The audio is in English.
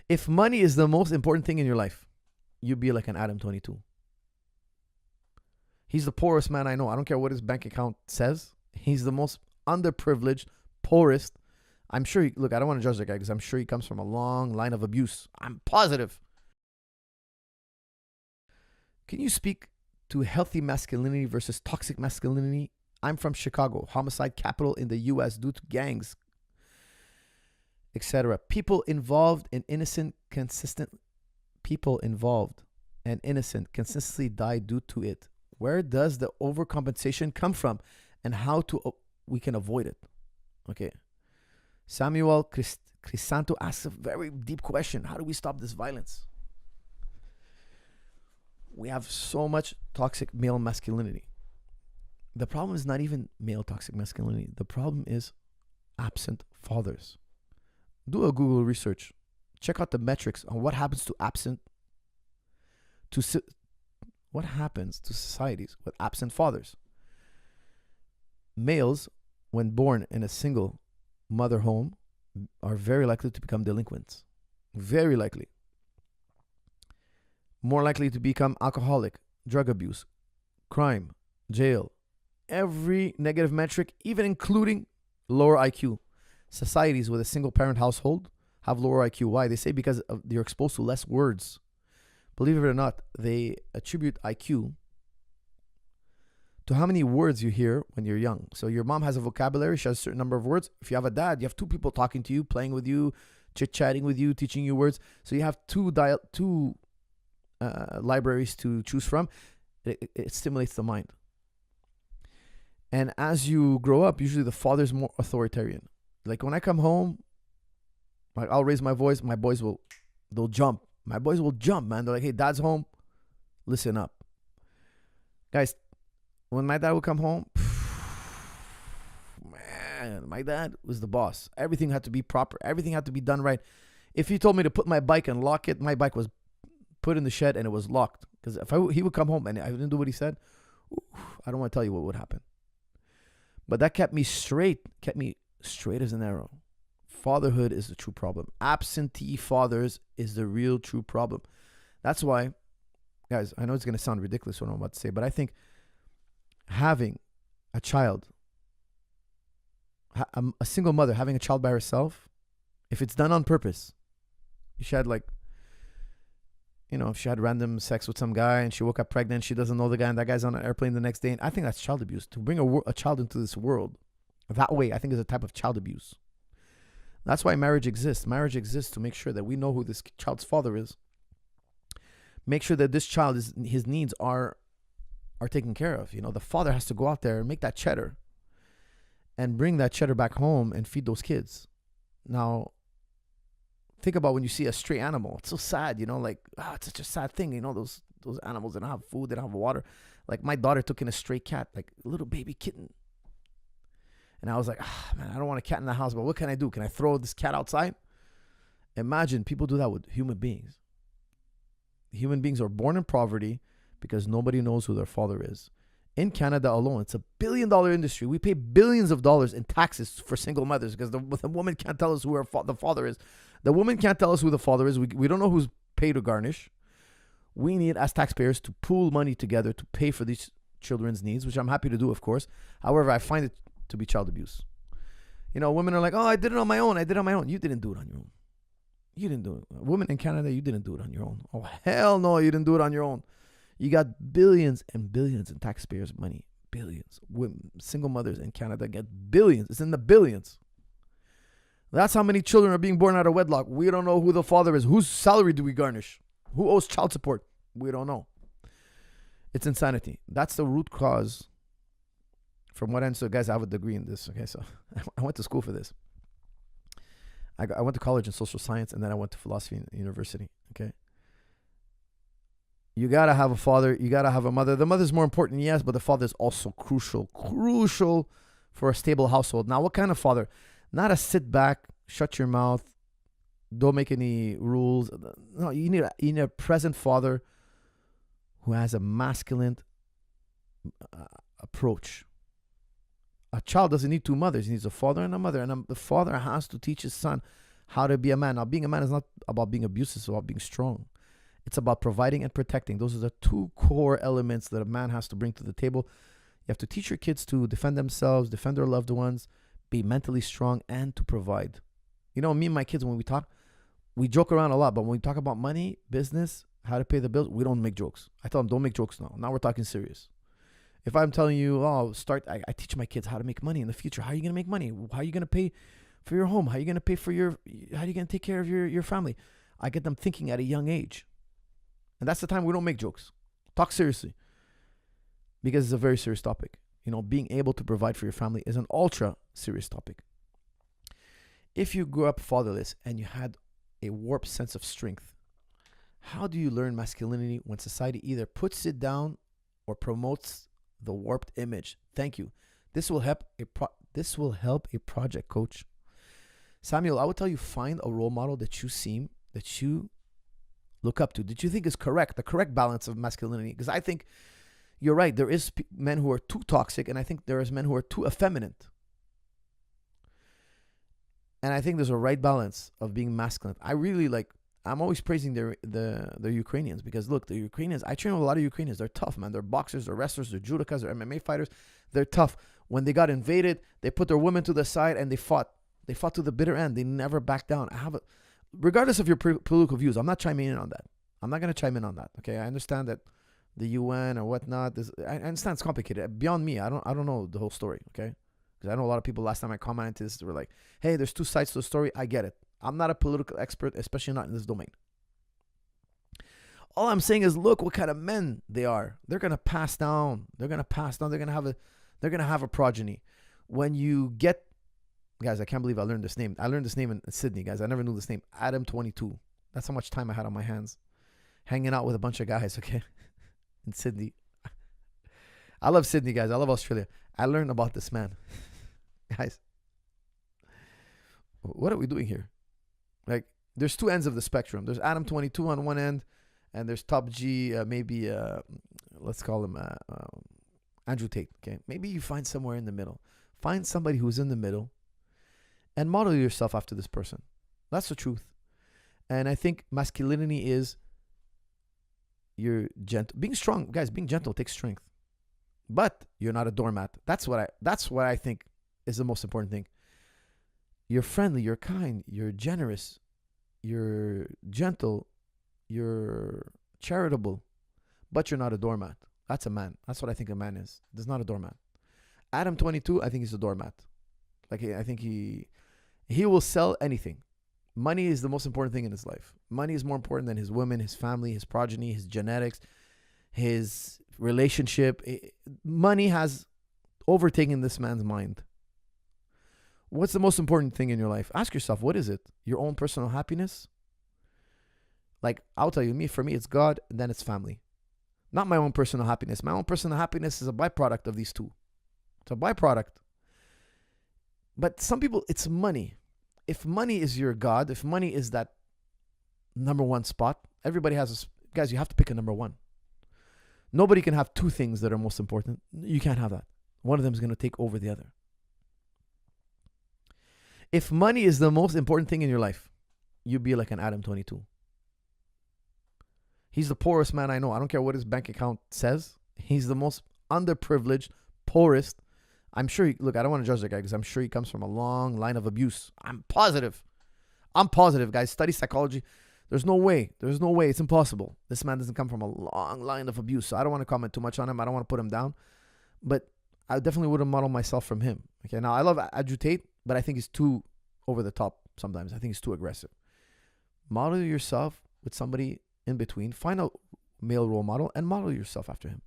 If money is the most important thing in your life, you'd be like an Adam 22. He's the poorest man I know. I don't care what his bank account says. He's the most underprivileged, poorest. I'm sure, look, I don't want to judge the guy because I'm sure he comes from a long line of abuse. I'm positive. Can you speak to healthy masculinity versus toxic masculinity? I'm from Chicago, homicide capital in the U.S. due to gangs, etc. People involved and innocent consistently die due to it. Where does the overcompensation come from, and how we can avoid it? Okay. Samuel Crisanto asks a very deep question. How do we stop this violence? We have so much toxic male masculinity. The problem is not even male toxic masculinity. The problem is absent fathers. Do a Google research. Check out the metrics on what happens to societies with absent fathers. Males, when born in a single mother home, are very likely to become delinquents. Very likely. More likely to become alcoholic, drug abuse, crime, jail. Every negative metric, even including lower IQ. Societies with a single parent household have lower IQ. Why? They say because you're exposed to less words. Believe it or not, they attribute IQ to how many words you hear when you're young. So your mom has a vocabulary, she has a certain number of words. If you have a dad, you have two people talking to you, playing with you, chit-chatting with you, teaching you words. So you have two libraries to choose from. It stimulates the mind. And as you grow up, usually the father's more authoritarian. Like when I come home, like I'll raise my voice, my boys they'll jump. My boys will jump, man. They're like, hey, dad's home. Listen up. Guys, when my dad would come home, man, my dad was the boss. Everything had to be proper. Everything had to be done right. If he told me to put my bike and lock it, my bike was put in the shed and it was locked. Because if he would come home and I didn't do what he said, I don't want to tell you what would happen. But that kept me straight as an arrow. Fatherhood is the true problem. Absentee fathers is the real true problem. That's why, guys, I know it's going to sound ridiculous what I'm about to say, but I think having a child, a single mother having a child by herself, if it's done on purpose, she had if she had random sex with some guy and she woke up pregnant, she doesn't know the guy and that guy's on an airplane the next day. And I think that's child abuse. To bring a child into this world that way, I think is a type of child abuse. That's why marriage exists. Marriage exists to make sure that we know who this child's father is. Make sure that this child his needs are taken care of. The father has to go out there and make that cheddar and bring that cheddar back home and feed those kids. Now, think about when you see a stray animal. It's so sad, it's such a sad thing. Those animals that don't have food, they don't have water. Like my daughter took in a stray cat, like a little baby kitten. And I was like, man, I don't want a cat in the house, but what can I do? Can I throw this cat outside? Imagine people do that with human beings. Human beings are born in poverty because nobody knows who their father is. In Canada alone, it's $1 billion industry. We pay billions of dollars in taxes for single mothers because the woman can't tell us who the father is. The woman can't tell us who the father is. We don't know who's paid to garnish. We need, as taxpayers, to pool money together to pay for these children's needs, which I'm happy to do, of course. However, I find it to be child abuse. Women are like, oh, I did it on my own. You didn't do it on your own. You didn't do it. Women in Canada, you didn't do it on your own. Oh, hell no, you didn't do it on your own. You got billions and billions in taxpayers' money. Billions. Single mothers in Canada get billions. It's in the billions. That's how many children are being born out of wedlock. We don't know who the father is. Whose salary do we garnish? Who owes child support? We don't know. It's insanity. That's the root cause. From what I understood, guys, I have a degree in this. Okay, so I went to school for this. I went to college in social science, and then I went to philosophy university. Okay. You got to have a father. You got to have a mother. The mother's more important, yes, but the father is also crucial for a stable household. Now, what kind of father? Not a sit back, shut your mouth, don't make any rules. No, you need a present father who has a masculine approach. A child doesn't need two mothers. He needs a father and a mother. And the father has to teach his son how to be a man. Now, being a man is not about being abusive. It's about being strong. It's about providing and protecting. Those are the two core elements that a man has to bring to the table. You have to teach your kids to defend themselves, defend their loved ones, be mentally strong, and to provide. You know, me and my kids, when we talk, we joke around a lot, but when we talk about money, business, how to pay the bills, we don't make jokes. I tell them, don't make jokes now. Now we're talking serious. If I'm telling you, I teach my kids how to make money in the future. How are you going to make money? How are you going to pay for your home? How are you going to pay for how are you going to take care of your family? I get them thinking at a young age. And that's the time we don't make jokes. Talk seriously. Because it's a very serious topic. You know, being able to provide for your family is an ultra serious topic. If you grew up fatherless and you had a warped sense of strength, how do you learn masculinity when society either puts it down or promotes the warped image? Thank you. This will help a project, coach. Samuel, I would tell you, find a role model that you look up to, that you think is correct, the correct balance of masculinity. Because I think you're right. There is men who are too toxic, and I think there is men who are too effeminate. And I think there's a right balance of being masculine. I'm always praising the Ukrainians, because look, the Ukrainians, I train with a lot of Ukrainians. They're tough, man. They're boxers, they're wrestlers, they're judokas, they're MMA fighters. They're tough. When they got invaded, they put their women to the side and they fought. They fought to the bitter end. They never backed down. Regardless of your political views, I'm not chiming in on that. I'm not going to chime in on that. Okay, I understand that the UN or whatnot. I understand it's complicated. Beyond me, I don't know the whole story. Okay, because I know a lot of people. Last time I commented this, they were like, "Hey, there's two sides to the story." I get it. I'm not a political expert, especially not in this domain. All I'm saying is, look what kind of men they are. They're gonna pass down. They're gonna have a progeny. When you get, guys, I can't believe I learned this name. I learned this name in Sydney, guys. I never knew this name. Adam 22. That's how much time I had on my hands, hanging out with a bunch of guys. Okay, in Sydney. I love Sydney, guys. I love Australia. I learned about this man, guys. What are we doing here? Like, there's two ends of the spectrum. There's Adam 22 on one end, and there's Top G, let's call him Andrew Tate. Okay, maybe you find somewhere in the middle. Find somebody who's in the middle, and model yourself after this person. That's the truth. And I think masculinity is you're gentle, being strong, guys. Being gentle takes strength, but you're not a doormat. That's what I think is the most important thing. You're friendly, you're kind, you're generous, you're gentle, you're charitable, but you're not a doormat. That's a man. That's what I think a man is. He's not a doormat. Adam 22, I think he's a doormat. Like, I think he will sell anything. Money is the most important thing in his life. Money is more important than his women, his family, his progeny, his genetics, his relationship. Money has overtaken this man's mind. What's the most important thing in your life? Ask yourself, what is it? Your own personal happiness? Like, I'll tell you, for me, it's God, and then it's family. Not my own personal happiness. My own personal happiness is a byproduct of these two. It's a byproduct. But some people, it's money. If money is your God, if money is that number one spot, everybody has guys, you have to pick a number one. Nobody can have two things that are most important. You can't have that. One of them is going to take over the other. If money is the most important thing in your life, you be like an Adam 22. He's the poorest man I know. I don't care what his bank account says. He's the most underprivileged, poorest. I'm sure, look, I don't want to judge the guy because I'm sure he comes from a long line of abuse. I'm positive, guys. Study psychology. There's no way. It's impossible. This man doesn't come from a long line of abuse. So I don't want to comment too much on him. I don't want to put him down. But I definitely wouldn't model myself from him. Okay, now I love Andrew Tate, but I think he's too over the top sometimes. I think he's too aggressive. Model yourself with somebody in between. Find a male role model and model yourself after him.